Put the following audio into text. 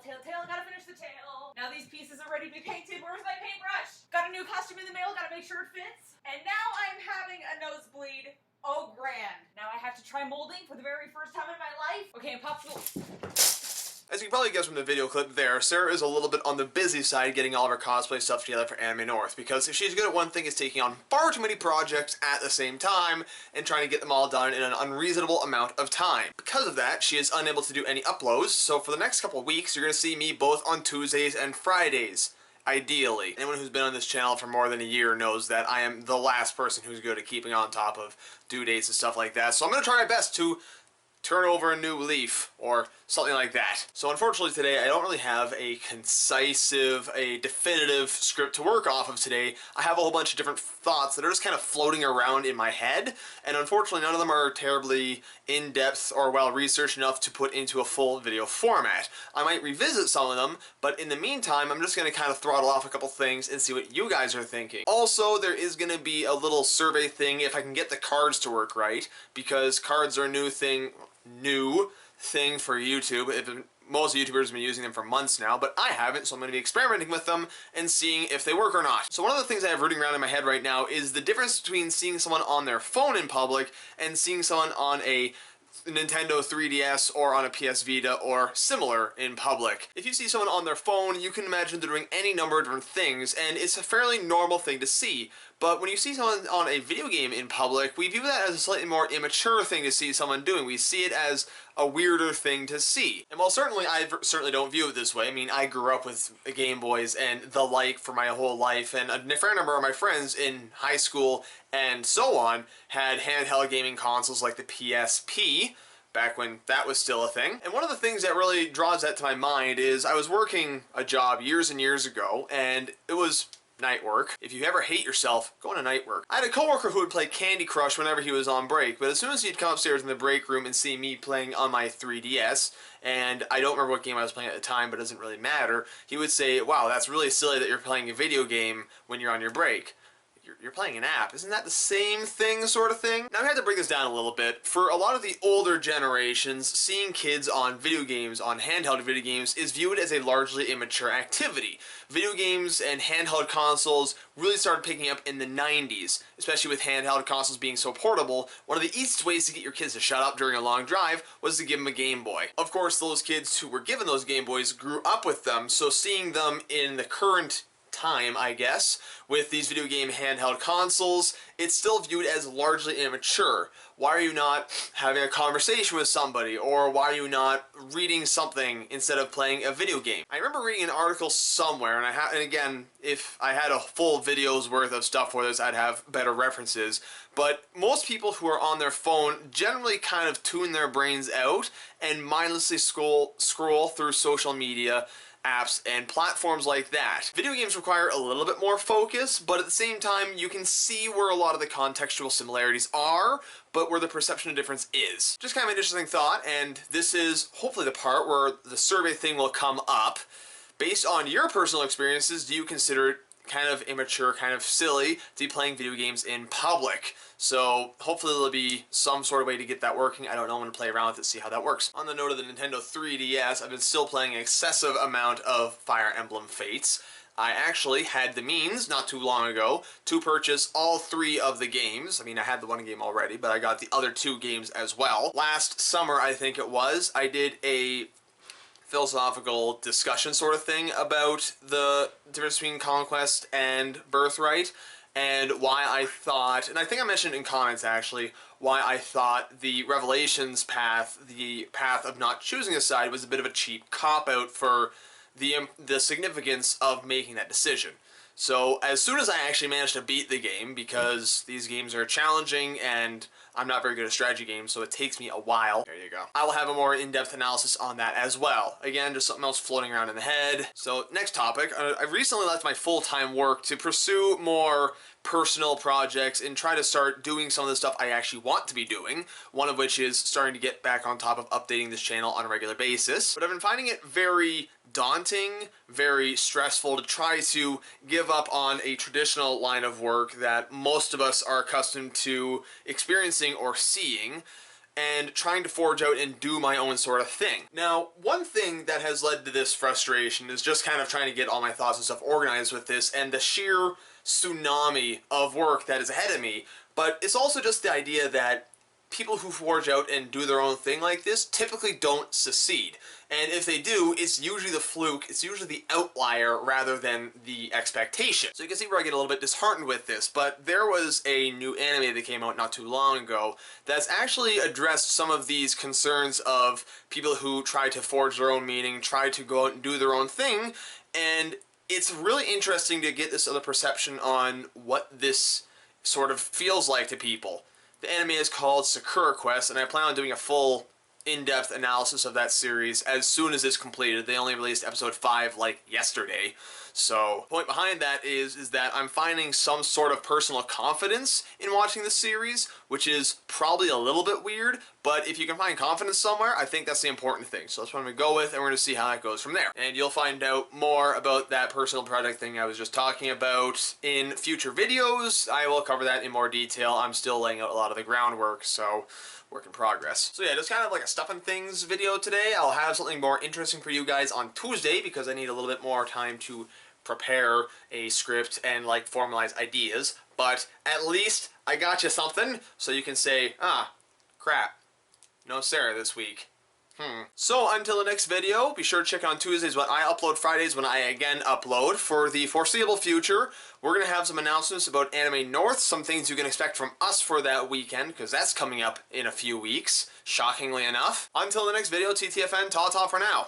Tail, gotta finish the tail. Now these pieces are ready to be painted. Where's my paintbrush? Got a new costume in the mail, gotta make sure it fits. And now I'm having a nosebleed. Oh, grand. Now I have to try molding for the very first time in my life. Okay, and popsicle. As you can probably guess from the video clip there, Sarah is a little bit on the busy side getting all of her cosplay stuff together for Anime North, because if she's good at one thing, it's taking on far too many projects at the same time and trying to get them all done in an unreasonable amount of time. Because of that, she is unable to do any uploads, so for the next couple of weeks, you're going to see me both on Tuesdays and Fridays. Ideally. Anyone who's been on this channel for more than a year knows that I am the last person who's good at keeping on top of due dates and stuff like that, so I'm going to try my best to turn over a new leaf, or something like that. So unfortunately today, I don't really have a a definitive script to work off of today. I have a whole bunch of different thoughts that are just kind of floating around in my head, and unfortunately none of them are terribly in-depth or well-researched enough to put into a full video format. I might revisit some of them, but in the meantime, I'm just going to kind of throttle off a couple things and see what you guys are thinking. Also, there is going to be a little survey thing if I can get the cards to work right, because cards are a new thing for YouTube. Most YouTubers have been using them for months now, but I haven't, so I'm going to be experimenting with them and seeing if they work or not. So one of the things I have rooting around in my head right now is the difference between seeing someone on their phone in public and seeing someone on a Nintendo 3DS or on a PS Vita or similar in public. If you see someone on their phone, you can imagine they're doing any number of different things, and it's a fairly normal thing to see. But when you see someone on a video game in public, we view that as a slightly more immature thing to see someone doing. We see it as a weirder thing to see. And while I certainly don't view it this way. I mean, I grew up with Game Boys and the like for my whole life, and a fair number of my friends in high school and so on had handheld gaming consoles like the PSP, back when that was still a thing. And one of the things that really draws that to my mind is I was working a job years and years ago, and it was night work. If you ever hate yourself, go on night work. I had a coworker who would play Candy Crush whenever he was on break, but as soon as he'd come upstairs in the break room and see me playing on my 3DS, and I don't remember what game I was playing at the time, but it doesn't really matter, he would say, "Wow, that's really silly that you're playing a video game when you're on your break. You're playing an app. Isn't that the same thing," sort of thing? Now I had to break this down a little bit. For a lot of the older generations, seeing kids on video games, on handheld video games, is viewed as a largely immature activity. Video games and handheld consoles really started picking up in the 90s, especially with handheld consoles being so portable. One of the easiest ways to get your kids to shut up during a long drive was to give them a Game Boy. Of course, those kids who were given those Game Boys grew up with them, so seeing them in the current time, I guess, with these video game handheld consoles, it's still viewed as largely immature. Why are you not having a conversation with somebody? Or why are you not reading something instead of playing a video game? I remember reading an article somewhere, and again, if I had a full video's worth of stuff for this, I'd have better references, but most people who are on their phone generally kind of tune their brains out and mindlessly scroll through social media apps and platforms like that. Video games require a little bit more focus, but at the same time, you can see where a lot of the contextual similarities are, but where the perception of difference is. Just kind of an interesting thought, and this is hopefully the part where the survey thing will come up. Based on your personal experiences, do you consider it kind of immature, kind of silly to be playing video games in public? So hopefully there'll be some sort of way to get that working. I don't know. I'm going to play around with it, see how that works. On the note of the Nintendo 3DS, I've been still playing an excessive amount of Fire Emblem Fates. I actually had the means, not too long ago, to purchase all 3 of the games. I mean, I had the one game already, but I got the other 2 games as well. Last summer, I think it was, I did a philosophical discussion sort of thing about the difference between Conquest and Birthright, and why I thought, and I think I mentioned in comments actually, why I thought the Revelations path, the path of not choosing a side, was a bit of a cheap cop-out for the significance of making that decision. So as soon as I actually managed to beat the game, because these games are challenging and I'm not very good at strategy games, so it takes me a while. There you go. I will have a more in-depth analysis on that as well. Again, just something else floating around in the head. So next topic, I've recently left my full-time work to pursue more personal projects and try to start doing some of the stuff I actually want to be doing, one of which is starting to get back on top of updating this channel on a regular basis. But I've been finding it very daunting, very stressful to try to give up on a traditional line of work that most of us are accustomed to experiencing or seeing. and trying to forge out and do my own sort of thing. Now, one thing that has led to this frustration is just kind of trying to get all my thoughts and stuff organized with this, and the sheer tsunami of work that is ahead of me. But it's also just the idea that people who forge out and do their own thing like this typically don't succeed. And if they do, it's usually the fluke, it's usually the outlier rather than the expectation. So you can see where I get a little bit disheartened with this, but there was a new anime that came out not too long ago that's actually addressed some of these concerns of people who try to forge their own meaning, try to go out and do their own thing, and it's really interesting to get this other perception on what this sort of feels like to people. The anime is called Sakura Quest, and I plan on doing a full in-depth analysis of that series as soon as it's completed. They only released episode 5 like yesterday. So, the point behind that is that I'm finding some sort of personal confidence in watching the series, which is probably a little bit weird, but if you can find confidence somewhere, I think that's the important thing. So that's what I'm going to go with, and we're going to see how that goes from there. And you'll find out more about that personal project thing I was just talking about in future videos. I will cover that in more detail. I'm still laying out a lot of the groundwork, so work in progress. So yeah, just kind of like a stuffing things video today. I'll have something more interesting for you guys on Tuesday because I need a little bit more time to prepare a script and like formalize ideas, but at least I got you something so you can say, ah, crap, no Sarah this week. So until the next video, be sure to check on Tuesdays when I upload, Fridays when I again upload. For the foreseeable future, we're going to have some announcements about Anime North, some things you can expect from us for that weekend, because that's coming up in a few weeks, shockingly enough. Until the next video, TTFN, ta-ta for now.